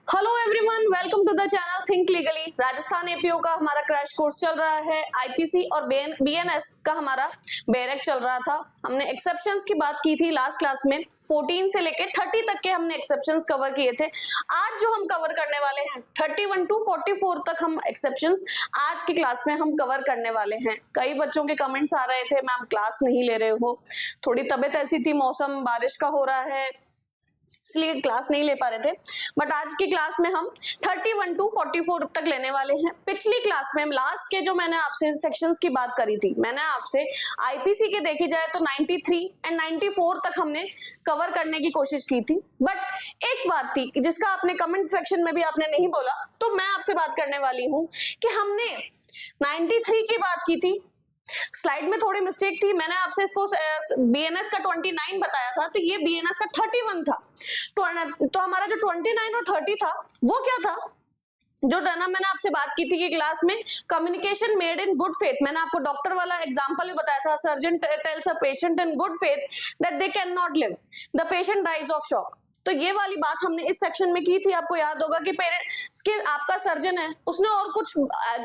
Hello everyone, welcome to the channel think legally. Rajasthan APO का हमारा crash course चल रहा है। आईपीसी और बीएनएस का हमारा बेरेक चल रहा था। हमने एक्सेप्शंस की बात की थी लास्ट क्लास में। 14 से लेके 30 तक के हमने एक्सेप्शंस कवर किए थे। आज जो हम कवर करने वाले हैं 31 टू 44 तक हम एक्सेप्शंस आज की क्लास में हम कवर करने वाले हैं। कई बच्चों के कमेंट्स आ रहे थे मैम क्लास नहीं ले रहे हो, थोड़ी तबीयत ऐसी थी, मौसम बारिश का हो रहा है इसलिए क्लास नहीं ले पा रहे थे। बट आज की क्लास में हम 31 टू 44 तक लेने वाले हैं। पिछली क्लास में लास्ट के जो मैंने आपसे सेक्शंस की बात करी थी, मैंने आपसे आईपीसी के देखी जाए तो 93 एंड 94 तक हमने कवर करने की कोशिश की थी। बट एक बात थी जिसका आपने कमेंट सेक्शन में भी आपने नहीं बोला, तो मैं आपसे बात करने वाली हूँ कि हमने 93 की बात की थी। स्लाइड में थोड़ी मिस्टेक थी, मैंने आपसे इसको बीएनएस का 29 बताया था, तो ये बीएनएस का 31 था। तो हमारा जो 29 और 30 था वो क्या था, जो ना मैंने आपसे बात की थी कि क्लास में communication made in good faith, मैंने आपको डॉक्टर वाला एग्जांपल भी बताया था। Surgeon tells a patient in good faith that they can not live, the patient dies of shock. तो ये वाली बात हमने इस सेक्शन में की थी। आपको याद होगा कि पेरेंट्स के आपका सर्जन है, उसने और कुछ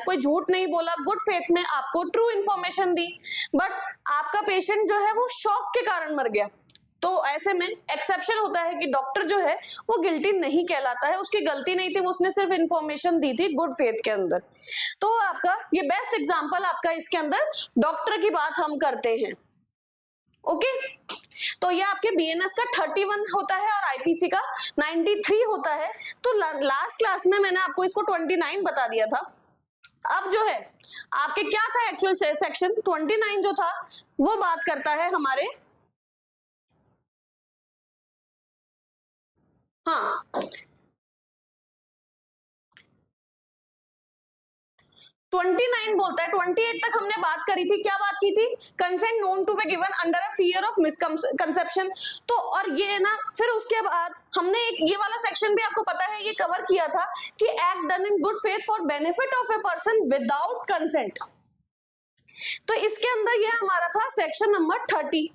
कोई झूठ नहीं बोला, गुड फेथ में आपको ट्रू इन्फॉर्मेशन दी, बट आपका पेशेंट जो है वो शॉक के कारण मर गया। तो ऐसे में एक्सेप्शन होता है कि डॉक्टर जो है वो गिल्टी नहीं कहलाता है, उसकी गलती नहीं थी, वो उसने सिर्फ इंफॉर्मेशन दी थी गुड फेथ के अंदर। तो आपका ये बेस्ट एग्जांपल आपका इसके अंदर डॉक्टर की बात हम करते हैं। ओके, तो ये आपके बीएनएस का 31 होता है और आईपीसी का 93 होता है। तो लास्ट क्लास में मैंने आपको इसको 29 बता दिया था। अब जो है आपके क्या था एक्चुअल सेक्शन 29 जो था वो बात करता है हमारे 29 बोलता है। 28 तक हमने बात करी थी, क्या बात की थी, consent known to be given under a fear of misconception. तो और ये ना फिर उसके बाद हमने एक ये वाला सेक्शन भी आपको पता है ये कवर किया था कि act done in good faith for benefit of a person without consent. तो इसके अंदर ये हमारा था section number 30।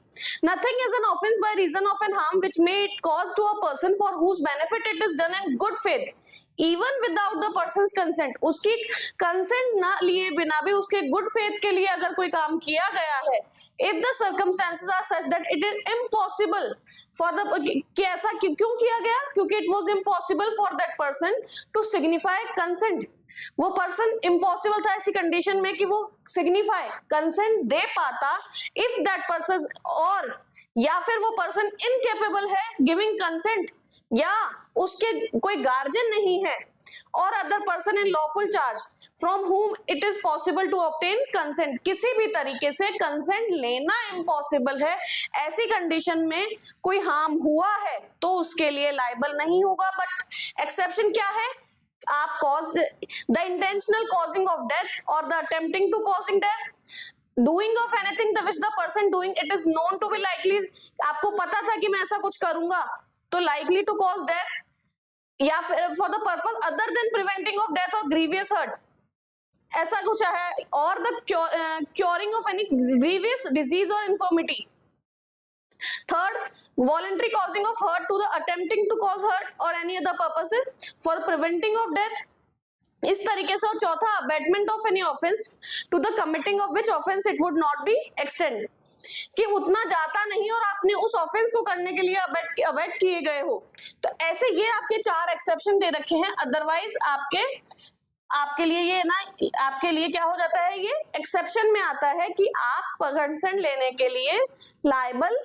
Nothing is an offence by reason of an harm which may it cause to a person for whose benefit it is done in good faith even without the person's consent. उसकी consent ना लिए बिना भी उसके good faith के लिए अगर कोई काम किया गया है, if the circumstances are such that it is impossible for the, कि ऐसा क्यों किया गया, क्योंकि it was impossible for that person to signify consent. वो पर्सन इम्पॉसिबल था ऐसी कंडीशन में कि वो सिग्निफाई कंसेंट दे पाता इफ दैट पर्सन, और या फिर वो पर्सन इनकेपेबल है गिविंग कंसेंट, या उसके कोई गार्जियन नहीं है, और other person in lawful charge from whom it is possible to obtain consent। किसी भी तरीके से कंसेंट लेना इम्पॉसिबल है, ऐसी कंडीशन में कोई हार्म हुआ है तो उसके लिए लायबल नहीं होगा। बट एक्सेप्शन क्या है, आप cause the intentional causing of death और the attempting to causing death, doing of anything the which the person doing it is known to be likely, आपको पता था कि मैं ऐसा कुछ करूंगा तो लाइकली टू कॉज डेथ, या फिर for the purpose other than preventing of death और ग्रीवियस हर्ट, ऐसा कुछ है, और the curing of any grievous disease और infirmity. Third, voluntary causing of hurt to the attempting to cause hurt or any other purposes for the preventing of death, इस तरीके से। और चौथा, abatement of any offense to the committing of which offense it would not be extend, कि उतना जाता नहीं और आपने उस ऑफेंस को करने के लिए अबेट किए गए हो। तो ऐसे ये आपके 4 एक्सेप्शन दे रखे हैं। अदरवाइज आपके लिए ये ना, आपके लिए क्या हो जाता है, ये एक्सेप्शन में आता है कि आप कंसेंट लेने के लिए लायबल,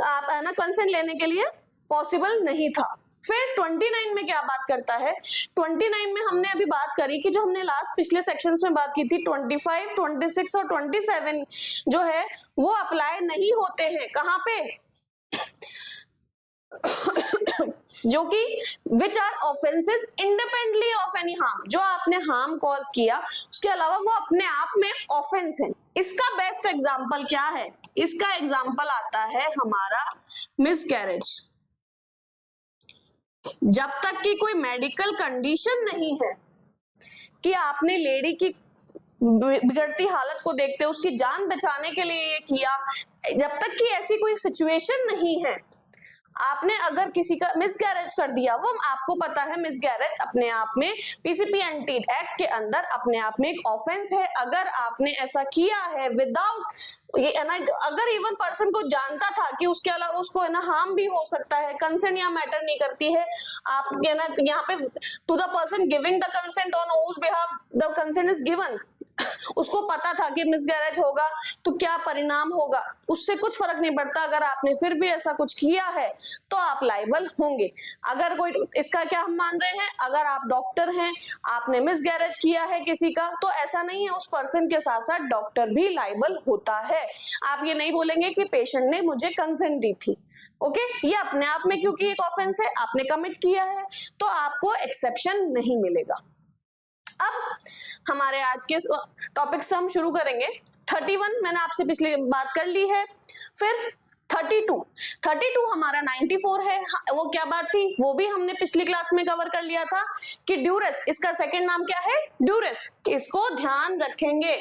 आप है ना कंसेंट लेने के लिए पॉसिबल नहीं था। फिर 29 में क्या बात करता है, 29 में हमने अभी बात करी कि जो हमने लास्ट पिछले सेक्शंस में बात की थी 25, 26 और 27 जो है वो अप्लाई नहीं होते हैं। कहाँ पे, जो कि which are offences independently of any harm, जो आपने हार्म कॉज किया उसके अलावा वो अपने आप में ऑफेंस है। इसका बेस्ट एग्जांपल क्या है, इसका एग्जांपल आता है हमारा मिसकैरेज। जब तक कि कोई मेडिकल कंडीशन नहीं है कि आपने लेडी की बिगड़ती हालत को देखते उसकी जान बचाने के लिए ये किया, जब तक कि ऐसी कोई सिचुएशन नहीं है, आपने अगर किसी का मिसगैरेज कर दिया, वो आपको पता है मिसगैरेज अपने आप में पीसीपी एंटी एक्ट के अंदर अपने आप में एक ऑफेंस है। अगर आपने ऐसा किया है विदाउट ये ना, अगर इवन पर्सन को जानता था कि उसके अलावा उसको है ना हार्म भी हो सकता है, कंसेंट यहाँ मैटर नहीं करती है, आप है ना यहाँ पे to the person giving the consent on whose behalf the consent is given, उसको पता था कि मिसगैरेज होगा तो क्या परिणाम होगा, उससे कुछ फर्क नहीं पड़ता। अगर आपने फिर भी ऐसा कुछ किया है तो आप लायबल होंगे। अगर कोई, इसका क्या हम मान रहे हैं, अगर आप डॉक्टर हैं, आपने मिसगैरेज किया है किसी का, तो ऐसा नहीं है, उस पर्सन के साथ साथ डॉक्टर भी लायबल होता है। आप ये नहीं बोलेंगे कि पेशेंट ने मुझे कंसेंट दी थी, ओके ये अपने आप में क्योंकि एक ऑफेंस है, आपने कमिट किया है, तो आपको एक्सेप्शन नहीं मिलेगा। अब हमारे आज के टॉपिक से हम शुरू करेंगे। 31 मैंने आपसे पिछली बात कर ली है। फिर 32 हमारा 94 है। वो क्या बात थी, वो भी हमने पिछली क्लास में कवर कर लिया था कि ड्यूरेस, इसका सेकंड नाम क्या है, ड्यूरेस। इसको ध्यान रखेंगे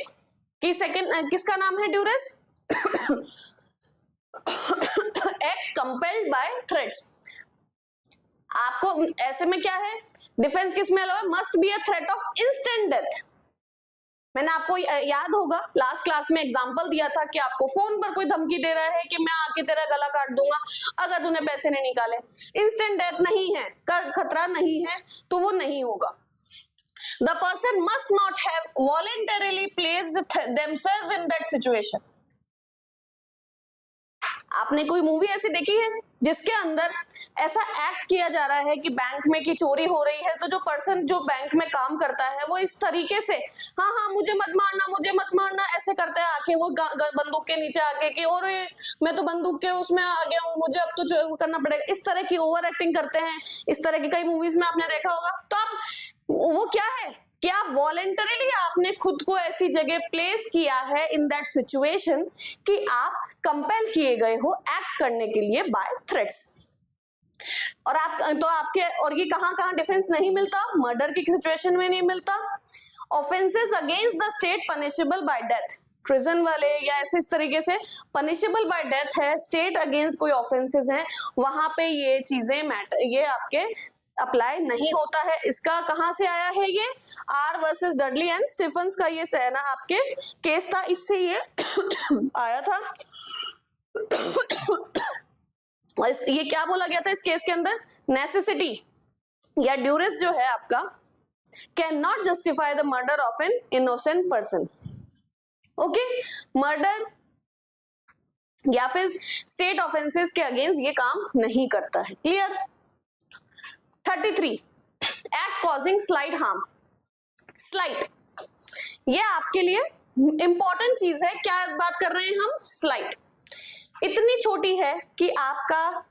कि सेकंड किसका नाम है, duress. Act compelled bye threats. आपको ऐसे में क्या है, डिफेंस किस में अलाउ है, must be a threat of instant death. मैंने आपको याद होगा लास्ट क्लास में एग्जांपल दिया था कि आपको फोन पर कोई धमकी दे रहा है कि मैं आके तेरा गला काट दूंगा अगर तूने पैसे नहीं निकाले, इंस्टेंट डेथ नहीं है, खतरा नहीं है, तो वो नहीं होगा। The person must not have voluntarily placed themselves in that situation. आपने कोई मूवी ऐसी देखी है जिसके अंदर ऐसा एक्ट किया जा रहा है कि बैंक में की चोरी हो रही है, तो जो पर्सन जो बैंक में काम करता है वो इस तरीके से हाँ हाँ मुझे मत मारना, मुझे मत मारना ऐसे करता है, आके वो बंदूक के नीचे आके कि और मैं तो बंदूक के उसमें आ गया हूँ, मुझे अब तो जो करना पड़ेगा, इस तरह की ओवर एक्टिंग करते हैं। इस तरह की कई मूवीज में आपने देखा होगा। तो आप वो क्या है कि आप वॉलेंटरीली आपने खुद को ऐसी जगह प्लेस किया है इन दैट सिचुएशन कि आप कंपेल किए गए हो एक्ट करने के लिए बाय थ्रेट्स। और आप तो आपके, और ये कहां कहां डिफेंस नहीं मिलता, मर्डर की सिचुएशन में नहीं मिलता। Offences against the state punishable bye death, prison वाले या ऐसे इस तरीके से पनिशेबल बाय डेथ है, स्टेट अगेंस्ट कोई ऑफेंसेस हैं, वहां पे ये चीजें मैटर, ये आपके अप्लाई नहीं होता है। इसका कहां से आया है, ये R versus Dudley and Stephens का ये है ना आपके केस था, इससे ये आया था। और ये क्या बोला गया था इस केस के अंदर, नेसेसिटी या ड्यूरेस जो है आपका can not justify the murder of an innocent person. Okay, murder या फिर स्टेट ऑफेंसेस के अगेंस्ट ये काम नहीं करता है। Clear. 33 act causing slight harm. Slight ये आपके लिए इंपॉर्टेंट चीज है। क्या बात कर रहे हैं हम, स्लाइट इतनी छोटी है कि आपका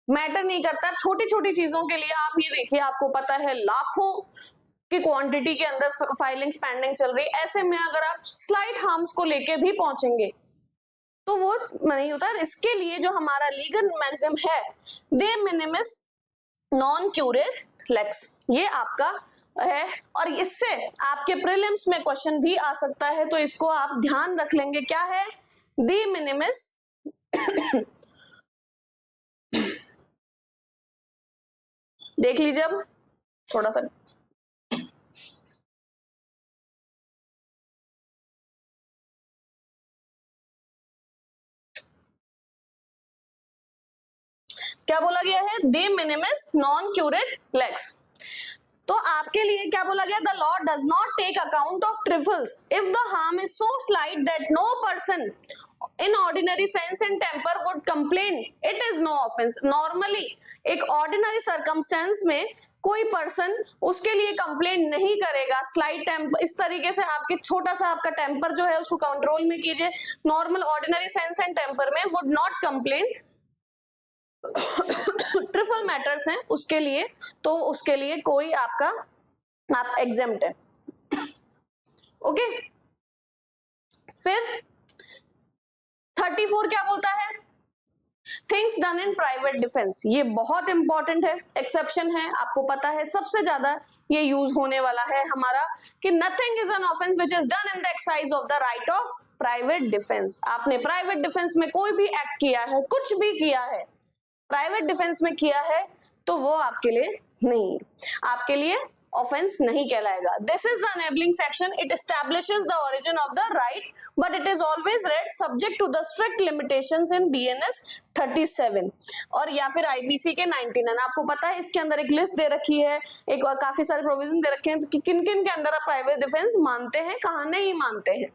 मैटर नहीं करता। छोटी छोटी चीजों के लिए आप ये देखिए, आपको पता है लाखों की क्वांटिटी के अंदर फाइलिंग्स पेंडिंग चल रही है, ऐसे में अगर आप स्लाइट हार्म्स को लेके भी पहुंचेंगे तो वो नहीं होता। इसके लिए जो हमारा लीगल मैक्सिम है, दे मिनिमिस नॉन क्यूरेड लेक्स, ये आपका है। और इससे आपके प्रीलिम्स में क्वेश्चन भी आ सकता है, तो इसको आप ध्यान रख लेंगे। क्या है, दी मिनिमिस देख लीजिए अब थोड़ा सा, क्या बोला गया है, दे मिनिमिस नॉन क्यूरेड लेक्स। तो आपके लिए क्या बोला गया, the law does not take account of trifles if the harm is so slight that no person in ordinary sense and temper would complain, it is no offence. Normally एक ordinary circumstance में कोई person उसके लिए complain नहीं करेगा। Slight temper, इस तरीके से आपके छोटा सा आपका टेम्पर जो है उसको कंट्रोल में कीजिए। Normal ordinary sense and temper में would not complain. Trifle matters हैं उसके लिए, तो उसके लिए कोई आपका आप एग्जेम्प्ट है। ओके, फिर 34 क्या बोलता है, things done in private defence. ये बहुत इंपॉर्टेंट है, एक्सेप्शन है, आपको पता है सबसे ज्यादा ये यूज होने वाला है हमारा कि nothing is an offence which is done in the exercise of the right of private defence. आपने प्राइवेट डिफेंस में कोई भी एक्ट किया है, कुछ भी किया है, प्राइवेट डिफेंस में किया है तो वो आपके लिए नहीं, आपके लिए ऑफेंस नहीं कहलाएगा। This is the enabling section, it establishes the origin of the right but it is always read subject to the strict limitations in BNS 37 और या फिर आईपीसी के 99। आपको पता है इसके अंदर एक लिस्ट दे रखी है, एक काफी सारे प्रोविजन दे रखे हैं कि किन किन के अंदर आप प्राइवेट डिफेंस मानते हैं, कहाँ नहीं मानते हैं।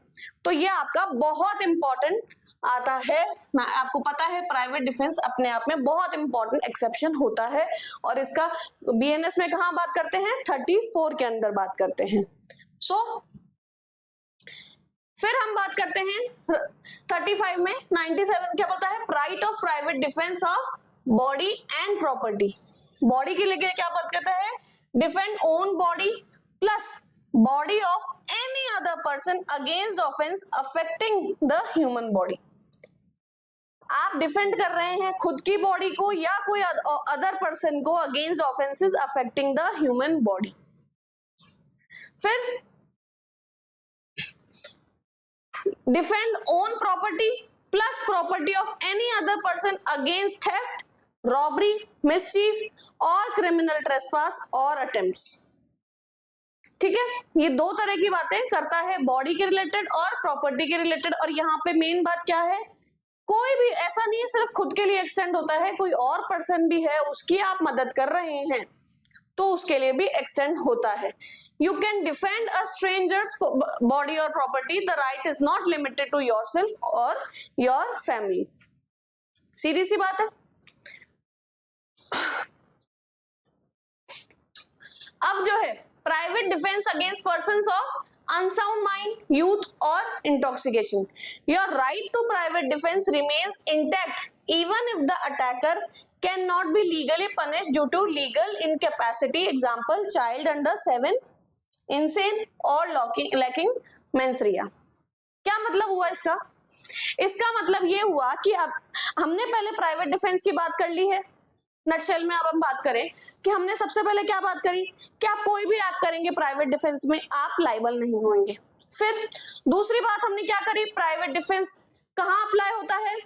तो ये आपका बहुत इंपॉर्टेंट आता है, आपको पता है प्राइवेट डिफेंस अपने आप में बहुत इंपॉर्टेंट एक्सेप्शन होता है और इसका बीएनएस में कहाँ बात करते हैं, 34 के अंदर बात करते हैं। फिर हम बात करते हैं 35 में 97 क्या बोलता है, right of private defence of body and property. Body के लिए क्या बात करता है, defend own body plus body of any other person against offence affecting the human body. आप डिफेंड कर रहे हैं खुद की बॉडी को या कोई अदर पर्सन को against offences affecting the human body. फिर defend own property plus property of any other person against theft, robbery, mischief और क्रिमिनल ट्रेसपास और अटेम्प्ट्स। ठीक है, ये दो तरह की बातें करता है, बॉडी के रिलेटेड और प्रॉपर्टी के रिलेटेड। और यहाँ पे मेन बात क्या है, कोई भी ऐसा नहीं है सिर्फ खुद के लिए एक्सटेंड होता है, कोई और पर्सन भी है उसकी आप मदद कर रहे हैं तो उसके लिए भी एक्सटेंड होता है। You can defend a stranger's body or property. The right is not limited to yourself or your family. सीधी सी बात है। अब जो है private defence against persons of unsound mind, youth or intoxication. Your right to private defense remains intact even if the attacker cannot be legally punished due to legal incapacity. Example, child under 7, insane or lacking mensria. क्या मतलब हुआ इसका? इसका मतलब ये हुआ कि अब हमने पहले प्राइवेट डिफेंस की बात कर ली है नटशेल में। अब हम बात करें कि हमने सबसे पहले क्या बात करी कि आप कोई भी एक्ट करेंगे प्राइवेट डिफेंस में आप लायबल नहीं होंगे। फिर दूसरी बात हमने क्या करी, प्राइवेट डिफेंस कहाँ अप्लाई होता है,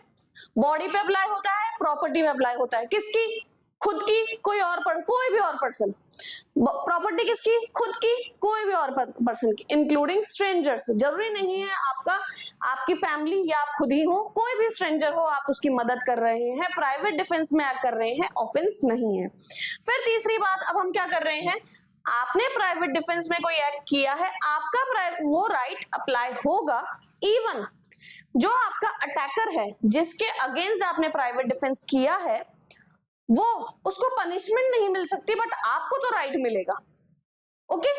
बॉडी पे अप्लाई होता है, प्रॉपर्टी पे अप्लाई होता है। किसकी, खुद की, कोई भी और पर्सन। प्रॉपर्टी किसकी, खुद की, कोई भी और पर्सन की, इंक्लूडिंग स्ट्रेंजर्स। जरूरी नहीं है आपकी फैमिली या आप खुद ही हो, कोई भी स्ट्रेंजर हो आप उसकी मदद कर रहे हैं, प्राइवेट डिफेंस में एक्ट कर रहे हैं, ऑफेंस नहीं है। फिर तीसरी बात, अब हम क्या कर रहे हैं, आपने प्राइवेट डिफेंस में कोई एक्ट किया है, आपका वो राइट अप्लाई होगा इवन जो आपका अटैकर है जिसके अगेंस्ट आपने प्राइवेट डिफेंस किया है वो उसको पनिशमेंट नहीं मिल सकती बट आपको तो राइट मिलेगा। ओके,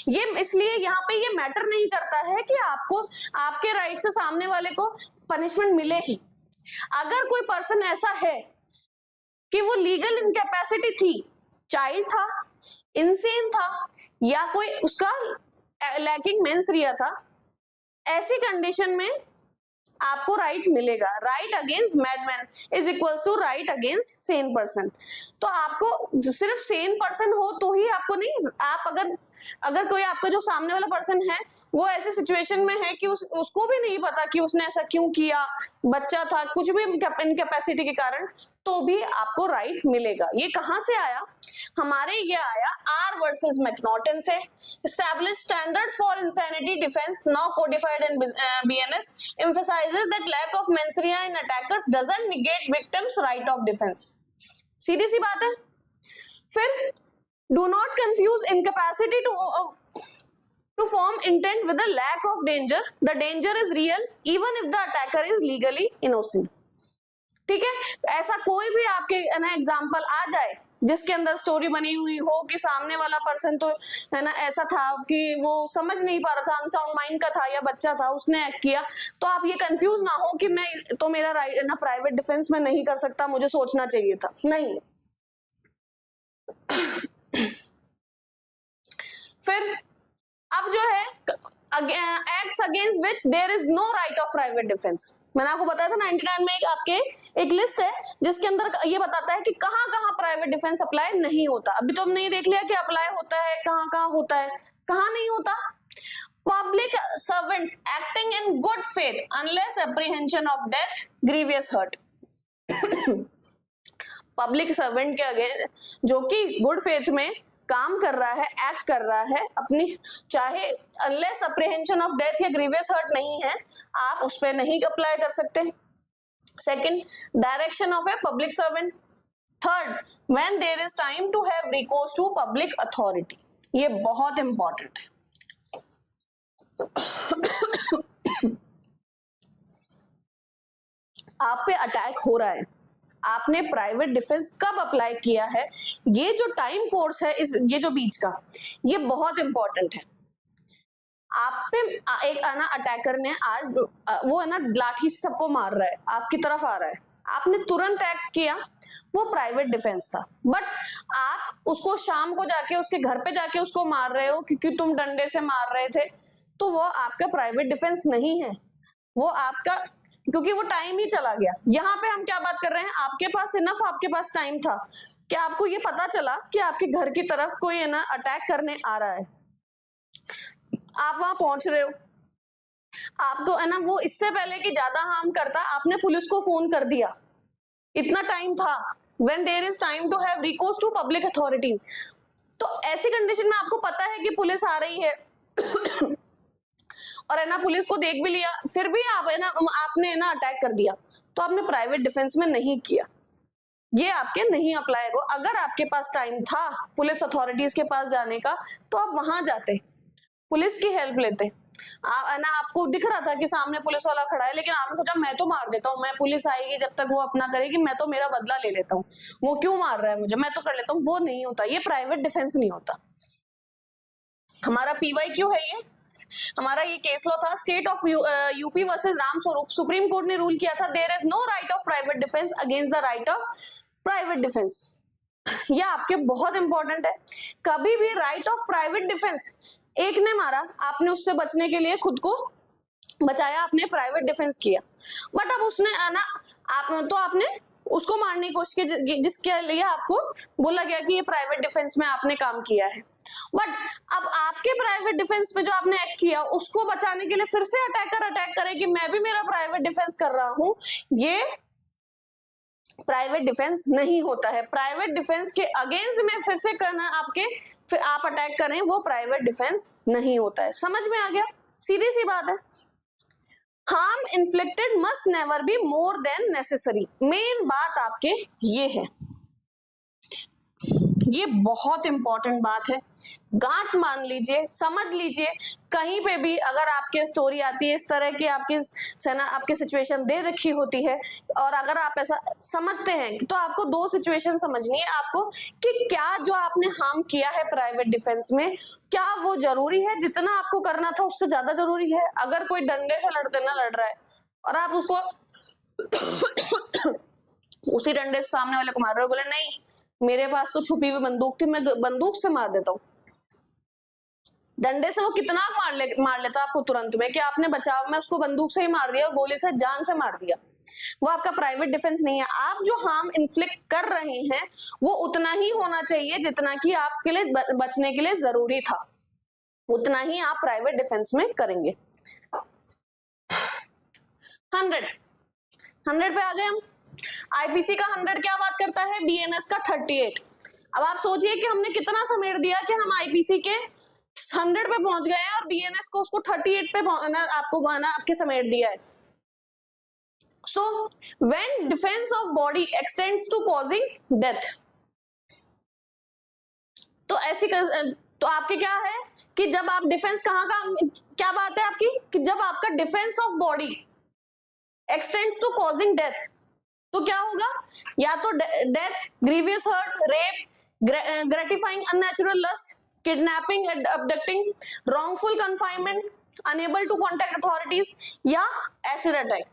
ये इसलिए यहाँ पे ये मैटर नहीं करता है कि आपको आपके राइट से सामने वाले को पनिशमेंट मिले ही। अगर कोई पर्सन ऐसा है कि वो लीगल इनकैपेसिटी थी, चाइल्ड था, इंसेन था या कोई उसका लैकिंग मेंसरिया था, ऐसी कंडीशन में आपको राइट मिलेगा। Right against madman is equal to right against sane person. तो आपको सिर्फ सेन पर्सन हो तो ही आपको नहीं, आप अगर कोई आपका जो सामने वाला पर्सन है वो ऐसे सिचुएशन में है कि उसको भी नहीं पता कि उसने ऐसा क्यों किया, बच्चा था, कुछ भी इनकैपेसिटी के कारण, तो भी आपको राइट मिलेगा। ये कहाँ से आया, हमारे ये आया आर वर्सेस मैकनॉटन से। Established standards for insanity defense now codified in BNS emphasizes that lack of mensaria in attackers doesn't negate victims' right of defense. सीधी सी बात है। फिर do not confuse incapacity to form intent with the lack of danger. The danger is real even if the attacker is legally innocent. ठीक है, ऐसा कोई भी आपके example आ जाए जिसके अंदर स्टोरी बनी हुई हो कि सामने वाला पर्सन तो है ना ऐसा था कि वो समझ नहीं पा रहा था, अनसाउंड माइंड का था या बच्चा था, उसने एक्ट किया, तो आप ये कंफ्यूज ना हो कि मैं तो मेरा राइट ना प्राइवेट डिफेंस में नहीं कर सकता, मुझे सोचना चाहिए था, नहीं। फिर अब जो है acts against which there is no right of private defence. मैंने आपको बताया था 99 में एक लिस्ट है जिसके अंदर ये बताता है कि कहाँ कहाँ प्राइवेट डिफेंस अप्लाई नहीं होता। अभी तो हमने ये देख लिया कि अप्लाई होता है, कहाँ कहाँ होता है, कहाँ नहीं होता। Public servants acting in good faith unless apprehension of death, grievous hurt. Public servant के अगेंस्ट जो कि गुड फेथ में काम कर रहा है, एक्ट कर रहा है अपनी, चाहे अनलेस अप्रीहेंशन ऑफ डेथ या ग्रीवियस हर्ट नहीं है, आप उस पर नहीं अप्लाई कर सकते। Second, direction of a public servant. Third, when there is time to have recourse to public authority. ये बहुत इंपॉर्टेंट है। आप पे अटैक हो रहा है, आपने प्राइवेट डिफेंस कब अप्लाई किया है, ये जो टाइम कोर्स है, इस ये जो बीच का, ये बहुत इंपॉर्टेंट है। आप पे एक आना अटैकर ने आज वो है ना लाठी से सबको मार रहा है, आपकी तरफ आ रहा है, आपने तुरंत एक्ट किया, वो प्राइवेट डिफेंस था। बट आप उसको शाम को जाके उसके घर पे जाके उसको मार रहे हो क्योंकि तुम डंडे से मार रहे थे, तो वो आपका प्राइवेट डिफेंस नहीं है, वो आपका, क्योंकि वो टाइम ही चला गया। यहाँ पे हम क्या बात कर रहे हैं, आपके पास इनफ, आपके पास टाइम था, क्या आपको ये पता चला कि आपके घर की तरफ कोई है ना अटैक करने आ रहा है, आप वहां पहुंच रहे हो, आपको है ना वो इससे पहले कि ज्यादा हार्म करता, आपने पुलिस को फोन कर दिया, इतना टाइम था। When there is time to have recourse to public authorities, तो ऐसी कंडीशन में आपको पता है कि पुलिस आ रही है और है ना पुलिस को देख भी लिया, फिर भी आप है ना आपने है ना अटैक कर दिया, तो आपने प्राइवेट डिफेंस में नहीं किया, ये आपके नहीं अप्लाई हो। अगर आपके पास टाइम था पुलिस अथॉरिटीज के पास जाने का, तो आप वहां जाते, पुलिस की हेल्प लेते। है ना आपको दिख रहा था कि सामने पुलिस वाला खड़ा है, लेकिन आपने सोचा मैं तो मार देता हूँ, मैं पुलिस आएगी जब तक वो अपना करेगी, मैं तो मेरा बदला ले लेता हूँ, वो क्यों मार रहा है मुझे, मैं तो कर लेता हूँ। वो नहीं होता, ये प्राइवेट डिफेंस नहीं होता। हमारा PYQ है, ये हमारा ये केस लॉ था, state of UP versus Ram Swaroop. Supreme Court ने रूल किया था, there is no right of private defence against the right of private defence. ये आपके बहुत इंपॉर्टेंट है। कभी भी राइट ऑफ प्राइवेट डिफेंस, एक ने मारा, आपने उससे बचने के लिए खुद को बचाया, आपने प्राइवेट डिफेंस किया, बट अब उसने ना आपने उसको मारने की कोशिश की, जिसके लिए आपको बोला गया कि ये प्राइवेट डिफेंस में आपने काम किया है। बट अब आपके प्राइवेट डिफेंस में जो आपने एक्ट किया, उसको बचाने के लिए फिर से अटैकर अटैक करे कि मैं भी मेरा प्राइवेट डिफेंस कर रहा हूं, ये प्राइवेट डिफेंस नहीं होता है। प्राइवेट डिफेंस के अगेंस्ट में फिर से करना आपके, फिर आप अटैक करें, वो प्राइवेट डिफेंस नहीं होता है। समझ में आ गया? सीधी सी बात है। Harm inflicted must never be more than necessary. Main बात आपके ये है, ये बहुत इंपॉर्टेंट बात है, गांठ मान लीजिए, समझ लीजिए। कहीं पे भी अगर आपके स्टोरी आती है इस तरह की, आपकी सिचुएशन दे रखी होती है और अगर आप ऐसा समझते हैं, तो आपको दो सिचुएशन समझनी है आपको, कि क्या जो आपने हार्म किया है प्राइवेट डिफेंस में, क्या वो जरूरी है, जितना आपको करना था उससे ज्यादा जरूरी है। अगर कोई डंडे से लड़ रहा है और आप उसको उसी डंडे से सामने वाले को मार रहे हो, बोले नहीं मेरे पास तो छुपी हुई बंदूक थी, मैं बंदूक से मार देता हूँ, डंडे से वो कितना मार लेता आपको तुरंत में, कि आपने बचाव में उसको बंदूक से ही मार दिया, गोली से जान से मार दिया, वो आपका प्राइवेट डिफेंस नहीं है। आप जो हार्म इन्फ्लिक्ट कर रहे हैं वो उतना ही होना चाहिए जितना कि आपके लिए बचने के लिए जरूरी था, उतना ही आप प्राइवेट डिफेंस में करेंगे। 100 पे आ गए हम। आईपीसी का 100 क्या बात करता है, बीएनएस का 38। अब आप सोचिए कि हमने कितना समेट दिया कि हम आईपीसी के 100 पे पहुंच गए हैं और बीएनएस को उसको 38 पे आपके समेट दिया है। So when defence of body extends to causing death, तो ऐसी तो आपके क्या है कि जब आप डिफेंस क्या बात है आपकी, कि जब आपका defence of body extends to causing death, तो क्या होगा, या तो death, grievous hurt, rape, gratifying unnatural lust, kidnapping, abducting, wrongful confinement, unable to contact authorities, या acid attack.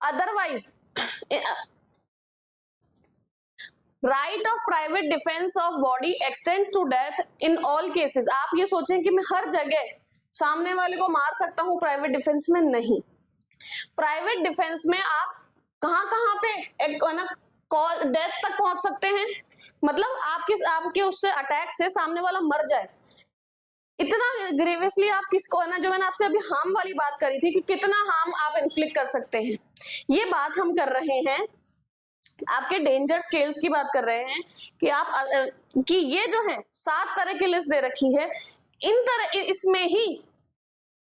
Otherwise right of private defence of body extends to death in all cases. आप ये सोचें कि मैं हर जगह सामने वाले को मार सकता हूं प्राइवेट डिफेंस में, नहीं। प्राइवेट डिफेंस में आप कहां पे डेथ तक पहुंच सकते हैं, मतलब आपके उससे अटैक से सामने वाला मर जाए, इतना ग्रेवियसली आप किसको है ना, जो मैंने आपसे अभी हार्म वाली बात करी थी कि कितना हार्म आप इन्फ्लिक्ट कर सकते हैं, ये बात हम कर रहे हैं आपके डेंजर स्केल्स की बात कर रहे हैं कि आप कि ये जो है 7 तरह की लिस्ट दे रखी है,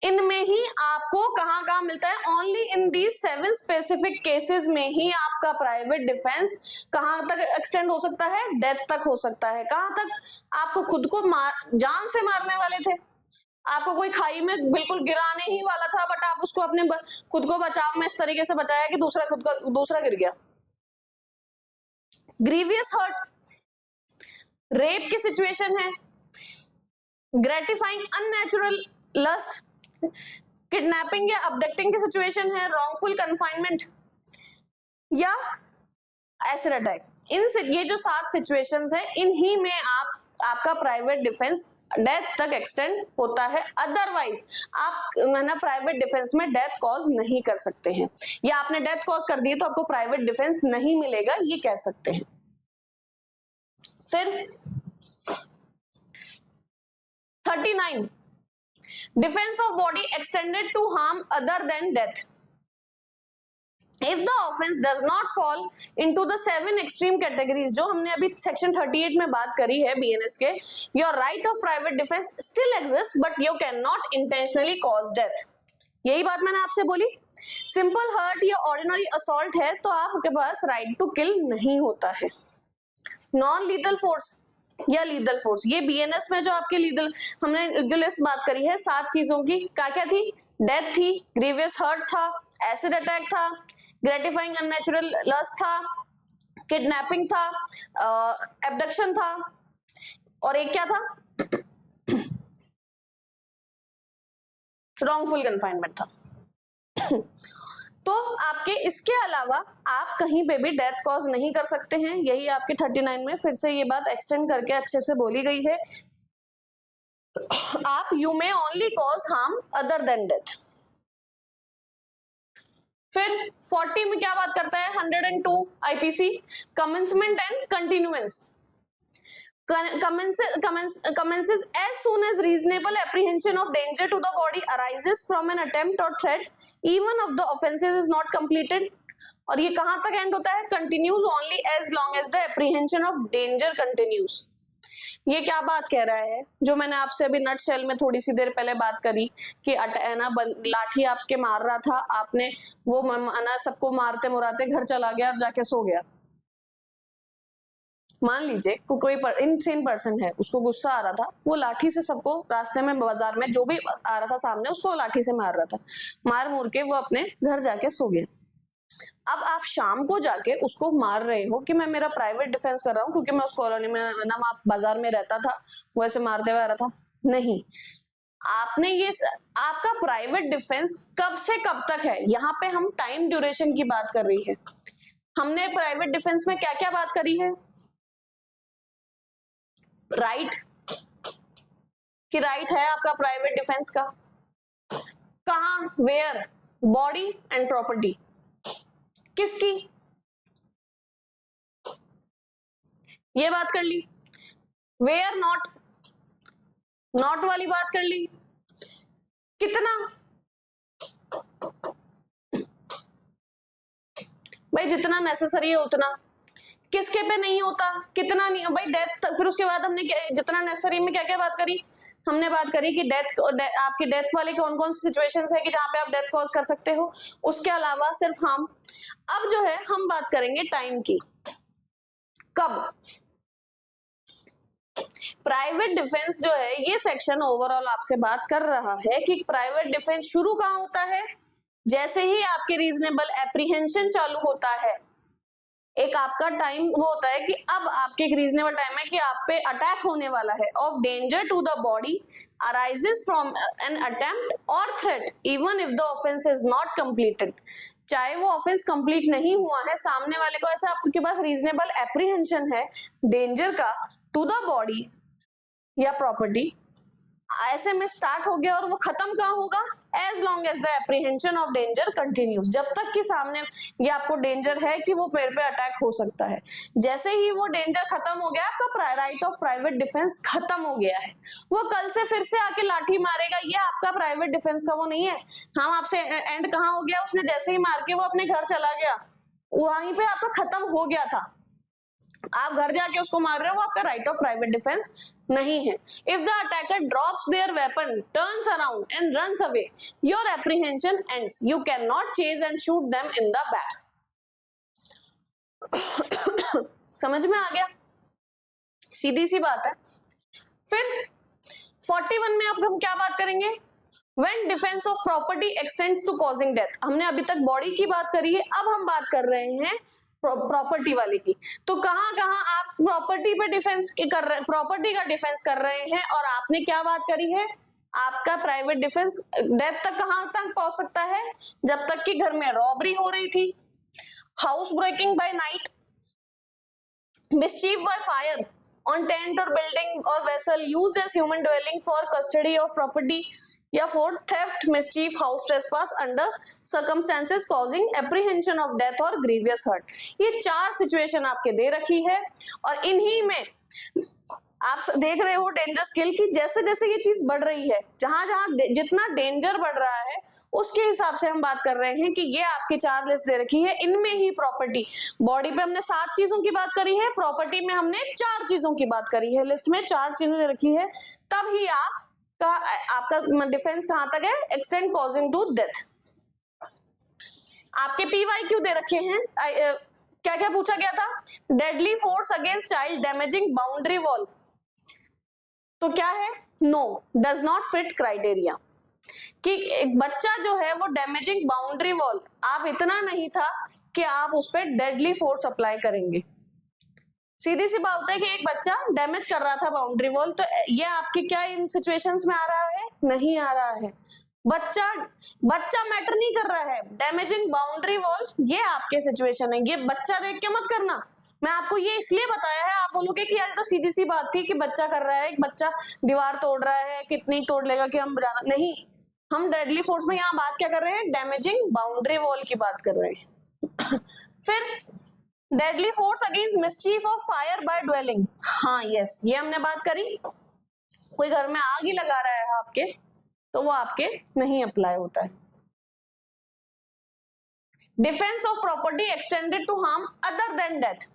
इनमें ही आपको कहाँ मिलता है, only in the 7 specific cases में ही आपका प्राइवेट डिफेंस कहाँ तक एक्सटेंड हो सकता है, डेथ तक हो सकता है। कहाँ तक? आपको खुद को जान से मारने वाले थे, आपको कोई खाई में बिल्कुल गिराने ही वाला था, बट आप उसको अपने खुद को बचाव में इस तरीके से बचाया कि दूसरा गिर गया। ग्रीवियस हर्ट, रेप की सिचुएशन है, ग्रेटिफाइंग अननेचुरल लस्ट, किडनैपिंग या अबडक्टिंग की सिचुएशन है, रॉन्गफुल कन्फाइनमेंट या एसिड अटैक। ये जो 7 सिचुएशंस है, इन्हीं में आपका प्राइवेट डिफेंस डेथ तक एक्सटेंड होता है। अदरवाइज आप ना प्राइवेट डिफेंस में डेथ कॉज नहीं कर सकते हैं, या आपने डेथ कॉज कर दी तो आपको प्राइवेट डिफेंस नहीं मिलेगा, ये कह सकते हैं। फिर 39, defence of body extended to harm other than death. If the offense does not fall into the 7 extreme categories, जो हमने अभी सेक्शन 38 में बात करी है BNS के, your right of private defense still exists but you cannot intentionally cause death। यही बात मैंने आपसे बोली। सिंपल हर्ट या ऑर्डिनरी असॉल्ट है तो आपके पास राइट टू किल नहीं होता है। नॉन लीथल फोर्स या लीथल फोर्स, ये BNS में जो आपके लीथल हमने जो लिस्ट बात करी है 7 चीजों की, क्या थी? डेथ थी, ग्रीवियस हर्ट था, एसिड अटैक था, ग्रेटिफाइंग अननेचुरल लस्ट था, किडनैपिंग था, एब्डक्शन था, और एक क्या था? रॉन्गफुल कन्फाइनमेंट था। तो आपके इसके अलावा आप कहीं पे भी डेथ कॉज नहीं कर सकते हैं। यही आपके 39 में फिर से ये बात एक्सटेंड करके अच्छे से बोली गई है। आप you may only cause harm other than death. फिर 40 में क्या बात करता है? 102 IPC, commencement and continuance. Commences as soon as reasonable apprehension of danger to the body arises from an attempt or threat, even if the offense is not completed। और ये कहाँ तक एंड होता है? Continues only as long as the apprehension of danger continues। ये क्या बात कह रहा है? जो मैंने आपसे अभी नट शेल में थोड़ी सी देर पहले बात करी कि लाठी आपके मार रहा था, आपने वो सबको मारते मुराते घर चला गया और जाके सो गया। मान लीजिए कोई इनसेन पर्सन है, उसको गुस्सा आ रहा था, वो लाठी से सबको रास्ते में बाजार में जो भी आ रहा था सामने उसको लाठी से मार रहा था, मार मुर के वो अपने घर जाके सो गया। अब आप शाम को जाके उसको मार रहे हो कि मैं मेरा प्राइवेट डिफेंस कर रहा हूँ क्योंकि मैं उस कॉलोनी में ना बाजार में रहता था, वो ऐसे मारते हुए आ रहा था। नहीं, आपने ये आपका प्राइवेट डिफेंस कब से कब तक है? यहाँ पे हम टाइम ड्यूरेशन की बात कर रही है। हमने प्राइवेट डिफेंस में क्या क्या बात करी है? राइट कि राइट है आपका प्राइवेट डिफेंस का। कहां? वेयर? Body and property. किसकी? ये बात कर ली। वेयर नॉट वाली बात कर ली। कितना? भाई जितना नेसेसरी है उतना। किसके पे नहीं होता? कितना नहीं भाई? डेथ। फिर उसके बाद हमने जितना नेसेसरी में क्या क्या बात करी? हमने बात करी कि आपकी डेथ वाले कौन कौन सी सिचुएशंस है कि जहां पे आप डेथ कॉज कर सकते हो, उसके अलावा सिर्फ हम। अब जो है हम बात करेंगे टाइम की। कब? प्राइवेट डिफेंस जो है ये सेक्शन ओवरऑल आपसे बात कर रहा है कि प्राइवेट डिफेंस शुरू कहां होता है? जैसे ही आपके रीजनेबल एप्रीहेंशन चालू होता है, एक आपका टाइम वो होता है कि अब आपके एक रीजनेबल टाइम है कि आप पे अटैक होने वाला है, of danger to the body arises from an attempt और threat even if the offence is not completed. चाहे वो ऑफेंस कंप्लीट नहीं हुआ है, सामने वाले को ऐसा आपके पास रीजनेबल एप्रीहेंशन है डेंजर का टू द बॉडी या प्रॉपर्टी, ऐसे में स्टार्ट हो गया और वो खत्म कहाँ होगा? As long as the apprehension of danger continues. जब तक कि सामने ये आपको डेंजर है कि वो मेरे पे अटैक हो सकता है। जैसे ही वो डेंजर खत्म हो गया, आपका राइट ऑफ प्राइवेट डिफेंस खत्म हो गया है। वो कल से फिर से आके लाठी मारेगा, ये आपका प्राइवेट डिफेंस का वो नहीं है। हम आपसे एंड कहाँ हो गया? उसने जैसे ही मार के वो अपने घर चला गया, वहीं पे आपका खत्म हो गया था, आप घर जाके उसको मार रहे हो, वो आपका राइट ऑफ प्राइवेट डिफेंस नहीं है। If the attacker drops their weapon, turns around and runs away, your apprehension ends, you can not chase and shoot them in the back. समझ में आ गया, सीधी सी बात है। फिर 41 में अब हम क्या बात करेंगे, When defense of property extends to causing death, हमने अभी तक बॉडी की बात करी है, अब हम बात कर रहे हैं प्रॉपर्टी वाली की। तो कहां कहां आप प्रॉपर्टी पे डिफेंस कर रहे हैं, प्रॉपर्टी का डिफेंस कर रहे हैं, और आपने क्या बात करी है, आपका प्राइवेट डिफेंस डेथ तक कहां तक पहुंच सकता है, जब तक कि घर में रॉबरी हो रही थी, house breaking by night, mischief by fire on tent or building or vessel used as human dwelling for custody of property, या fourth theft, mischief, house trespass under circumstances causing apprehension of death और grievous hurt. ये 4 situation आपके दे रखी है, और इन्हीं में आप देख रहे हो डेंजर स्केल की जैसे जैसे ये चीज बढ़ रही है, जहां जहां जितना डेंजर बढ़ रहा है उसके हिसाब से हम बात कर रहे हैं कि ये आपकी 4 लिस्ट दे रखी है, इनमें ही प्रॉपर्टी, बॉडी पे हमने 7 चीजों की बात करी है, प्रॉपर्टी में हमने 4 चीजों की बात करी है, लिस्ट में 4 चीजें दे रखी है, तब ही आपका डिफेंस कहां तक है, एक्सटेंड कॉजिंग टू डेथ। आपके PYQ दे रखे हैं, क्या क्या पूछा गया था, deadly force against child damaging boundary wall, तो क्या है, no does not fit criteria, कि एक बच्चा जो है वो डैमेजिंग बाउंड्री वॉल, आप इतना नहीं था कि आप उस पर डेडली फोर्स अप्लाई करेंगे। सीधी सी बात है कि एक बच्चा डैमेज कर रहा था बाउंड्री वॉल, तो ये आपके क्या इन सिचुएशंस में आ रहा है, नहीं आ रहा है। बच्चा मैटर नहीं कर रहा है, डैमेजिंग बाउंड्री वॉल ये आपके सिचुएशन है, ये बच्चा देख के मत करना, मैं आपको ये इसलिए बताया है, आप बोलोगे कि यार तो सीधी सी बात थी कि बच्चा कर रहा है, एक बच्चा दीवार तोड़ रहा है, कितनी तोड़ लेगा कि हम जाना नहीं, हम डेडली फोर्स में यहाँ बात क्या कर रहे हैं, डैमेजिंग बाउंड्री वॉल की बात कर रहे हैं। फिर deadly force against mischief of fire bye dwelling, हाँ यस, ये हमने बात करी, कोई घर में आग ही लगा रहा है आपके, तो वो आपके नहीं अप्लाई होता है। Defence of property extended to harm other than death,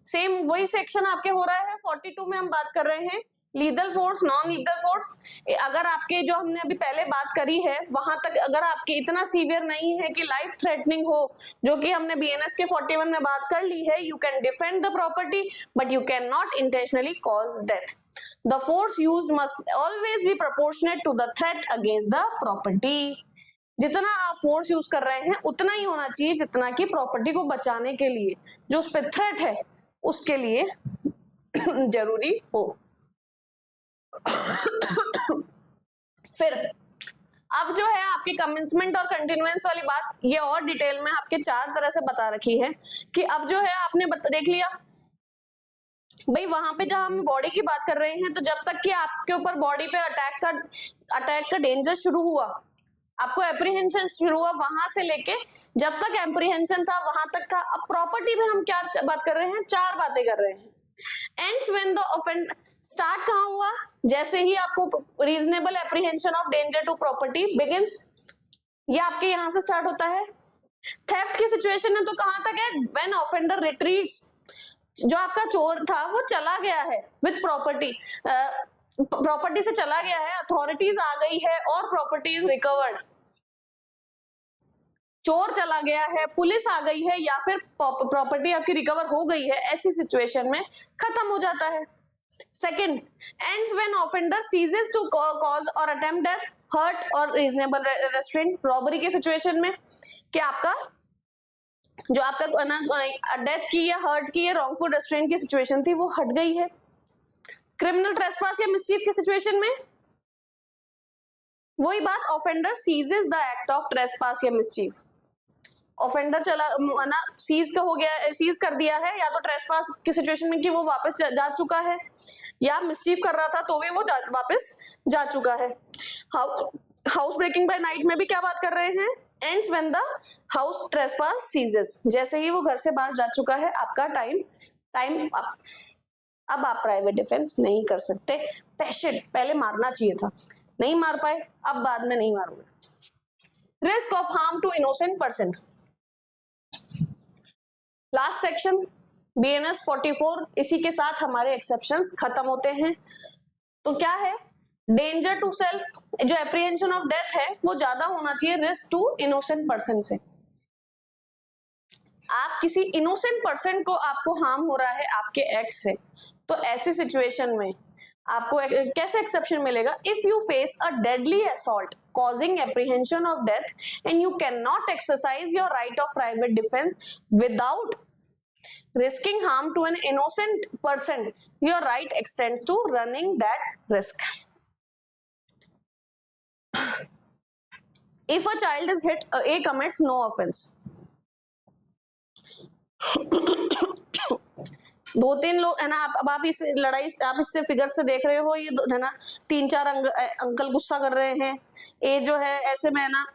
same वही सेक्शन आपके हो रहा है। 42 में हम बात कर रहे हैं legal force, non legal force, अगर आपके जो हमने अभी पहले बात करी है वहां तक अगर आपके इतना सीवियर नहीं है कि लाइफ थ्रेटनिंग हो, जो कि हमने BNS के 41 में बात कर ली है, you can defend the property but you can not intentionally cause death, the force used must always be proportionate to the threat against the property, जितना आप फोर्स यूज कर रहे हैं उतना ही होना चाहिए जितना कि प्रॉपर्टी को बचाने के लिए जो उस पर थ्रेट है उसके लिए जरूरी हो। फिर अब जो है आपकी कमेंसमेंट और कंटिन्यूएंस वाली बात, ये और डिटेल में आपके 4 तरह से बता रखी है कि अब जो है आपने देख लिया भाई, वहां पे जहां हम बॉडी की बात कर रहे हैं, तो जब तक कि आपके ऊपर बॉडी पे अटैक का डेंजर शुरू हुआ, आपको एप्रीहेंशन शुरू हुआ, वहां से लेके जब तक एप्रीहेंशन था वहां तक था। अब प्रॉपर्टी में हम क्या बात कर रहे हैं, 4 बातें कर रहे हैं। Ends when the offense start कहाँ हुआ, जैसे ही आपको reasonable apprehension of danger to property begins, ये आपके यहाँ से स्टार्ट होता है। थेफ्ट की सिचुएशन है तो कहाँ तक है, when offender retreats, जो आपका चोर था वो चला गया है विद प्रॉपर्टी से चला गया है, अथॉरिटीज आ गई है और प्रॉपर्टी इज रिकवर्ड, चोर चला गया है, पुलिस आ गई है, या फिर प्रॉपर्टी आपकी रिकवर हो गई है, ऐसी सिचुएशन में खत्म हो जाता है। Second, ends when offender ceases to cause और अटेम्प्ट डेथ, हर्ट और रीजनेबल रेस्ट्रेंट, रॉबरी के सिचुएशन में कि आपका जो आपका डेथ की या हर्ट की या रॉन्गफुल रेस्ट्रेंट की सिचुएशन थी वो हट गई है। क्रिमिनल ट्रेसपास या मिसचीफ के सिचुएशन में वही बात, offender ceases the act of trespass या मिसचीफ, ऑफेंडर चला ना सीज का हो गया, सीज कर दिया है, या तो ट्रेसपास की सिचुएशन में कि वो वापस जा चुका है, या मिसचीफ कर रहा था तो भी वो वापस जा चुका है। हाउस ब्रेकिंग बाय नाइट में भी क्या बात कर रहे हैं, ends when the house trespass ceases, जैसे ही वो घर से बाहर जा चुका है आपका टाइम अब आप प्राइवेट डिफेंस नहीं कर सकते। पेशेंट पहले मारना चाहिए था, नहीं मार पाए, अब बाद में नहीं मारोगे। Risk of harm to innocent person, last section BNS 44, इसी के साथ हमारे एक्सेप्शंस खत्म होते हैं। तो क्या है, डेंजर टू सेल्फ, जो एप्रीहेंशन ऑफ डेथ है वो ज्यादा होना चाहिए रिस्क टू इनोसेंट पर्सन से। आप किसी इनोसेंट पर्सन को, आपको हार्म हो रहा है आपके एक्ट से, तो ऐसी सिचुएशन में आपको कैसे एक्सेप्शन मिलेगा? If you face a deadly assault causing apprehension of death and you cannot exercise your right of private defense without risking harm to an innocent person, your right extends to running that risk. If a child is hit, A commits no offense. दो तीन लोग है ना, अब आप इस लड़ाई, आप इससे फिगर से देख रहे हो, ये है ना 3-4 अंकल गुस्सा कर रहे हैं। ए जो है ऐसे में है ना,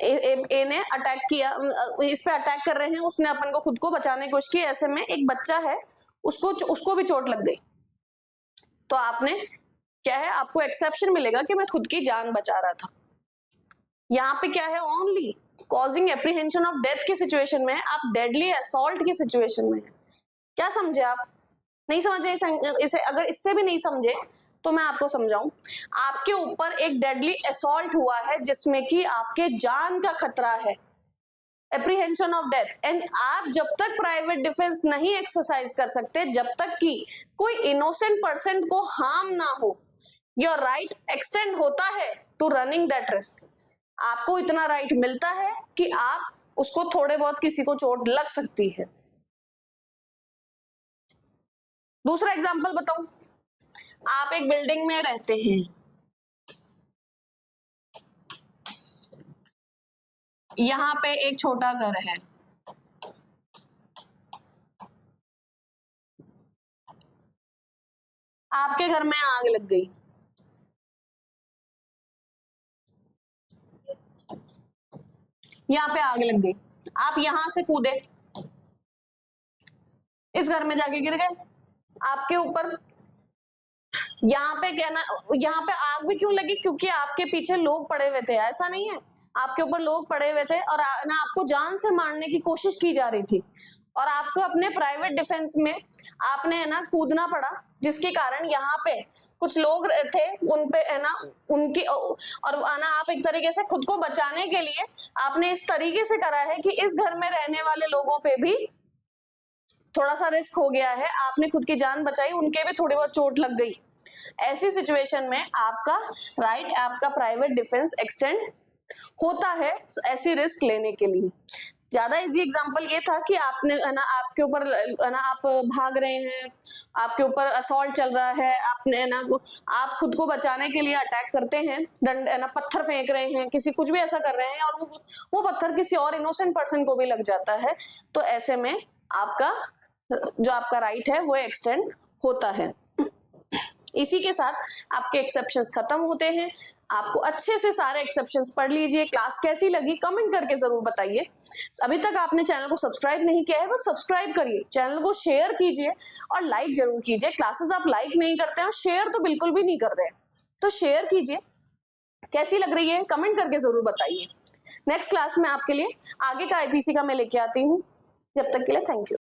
ए ने अटैक किया, इस पे अटैक कर रहे हैं, उसने अपन को खुद को बचाने की कोशिश की, ऐसे में एक बच्चा है, उसको भी चोट लग गई, तो आपने क्या है, आपको एक्सेप्शन मिलेगा कि मैं खुद की जान बचा रहा था। यहाँ पे क्या है, only causing apprehension of death की सिचुएशन में, आप डेडली असॉल्ट की सिचुएशन में। क्या समझे आप? नहीं समझे इसे? अगर इससे भी नहीं समझे तो मैं आपको समझाऊं। आपके ऊपर एक डेडली असॉल्ट हुआ है जिसमें कि आपके जान का खतरा है, एप्रीहेंशन ऑफ डेथ, एंड आप जब तक प्राइवेट डिफेंस नहीं एक्सरसाइज कर सकते, जब तक कि कोई इनोसेंट पर्सन को हार्म ना हो, योर राइट एक्सटेंड होता है टू रनिंग दैट रिस्क। आपको इतना राइट मिलता है कि आप उसको, थोड़े बहुत किसी को चोट लग सकती है। दूसरा एग्जांपल बताऊं, आप एक बिल्डिंग में रहते हैं, यहां पे एक छोटा घर है, आपके घर में आग लग गई, यहाँ पे आग लग गई, आप यहां से कूदे, इस घर में जाके गिर गए, आपके ऊपर यहाँ पे क्या ना, यहाँ पे आग भी क्यों लगी? क्योंकि आपके पीछे लोग पड़े हुए थे। ऐसा नहीं है, आपके ऊपर लोग पड़े हुए थे और ना आपको जान से मारने की कोशिश की जा रही थी, और आपको अपने प्राइवेट डिफेंस में आपने है ना कूदना पड़ा, जिसके कारण यहाँ पे कुछ लोग थे, उन पे है ना उनकी, और ना आप एक तरीके से खुद को बचाने के लिए आपने इस तरीके से करा है कि इस घर में रहने वाले लोगों पे भी थोड़ा सा रिस्क हो गया है, आपने खुद की जान बचाई, उनके भी थोड़ी बहुत चोट लग गई। ऐसी सिचुएशन में आपका राइट, आपका प्राइवेट डिफेंस एक्सटेंड होता है ऐसी रिस्क लेने के लिए। ज्यादा इजी एग्जांपल ये था कि आपने है ना, आपके ऊपर है ना, आप भाग रहे हैं, आपके ऊपर असॉल्ट चल रहा है, आपने है ना, आप खुद को बचाने के लिए अटैक करते हैं, दंड है ना, पत्थर फेंक रहे हैं, किसी कुछ भी ऐसा कर रहे हैं, और वो पत्थर किसी और इनोसेंट पर्सन को भी लग जाता है, तो ऐसे में आपका जो आपका राइट है वो एक्सटेंड होता है। इसी के साथ आपके एक्सेप्शंस खत्म होते हैं। आपको अच्छे से सारे एक्सेप्शंस पढ़ लीजिए। क्लास कैसी लगी कमेंट करके जरूर बताइए। अभी तक आपने चैनल को सब्सक्राइब नहीं किया है तो सब्सक्राइब करिए, चैनल को शेयर कीजिए और लाइक जरूर कीजिए। क्लासेस आप लाइक नहीं करते हैं और शेयर तो बिल्कुल भी नहीं कर रहे हैं, तो शेयर कीजिए। कैसी लग रही है कमेंट करके जरूर बताइए। नेक्स्ट क्लास में आपके लिए आगे का IPC का मैं लेके आती हूँ। जब तक के लिए थैंक यू।